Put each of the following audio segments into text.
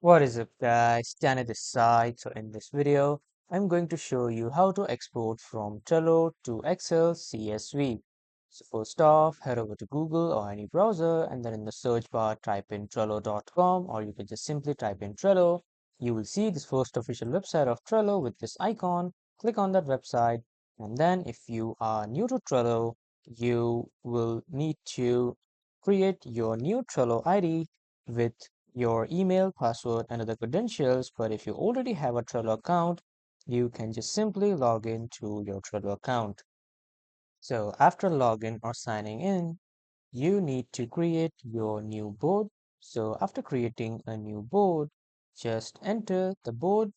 What is up guys, Danny this side. So in this video, I'm going to show you how to export from Trello to Excel CSV. So first off, head over to Google or any browser and then in the search bar type in trello.com or you can just simply type in Trello. You will see this first official website of Trello with this icon. Click on that website and then if you are new to Trello, you will need to create your new Trello ID with your email, password, and other credentials. But if you already have a Trello account, you can just simply log in to your Trello account. So after login or signing in, you need to create your new board. So after creating a new board, just enter the board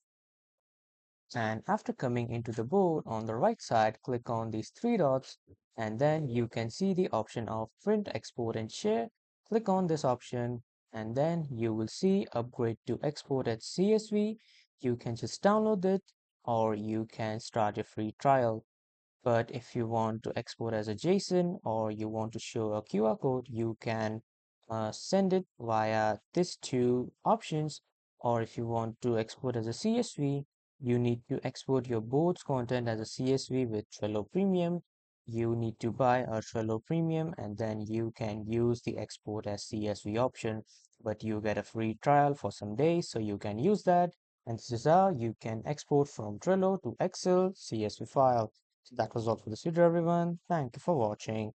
and after coming into the board on the right side, click on these three dots and then you can see the option of print, export and share. Click on this option and then you will see upgrade to export as CSV. You can just download it or you can start a free trial. But if you want to export as a JSON or you want to show a QR code, you can send it via these two options. Or if you want to export as a CSV, you need to export your board's content as a CSV with Trello Premium. You need to buy a Trello Premium and then you can use the export as CSV option. But you get a free trial for some days, so you can use that. And this is how you can export from Trello to Excel CSV file. So that was all for this video, everyone. Thank you for watching.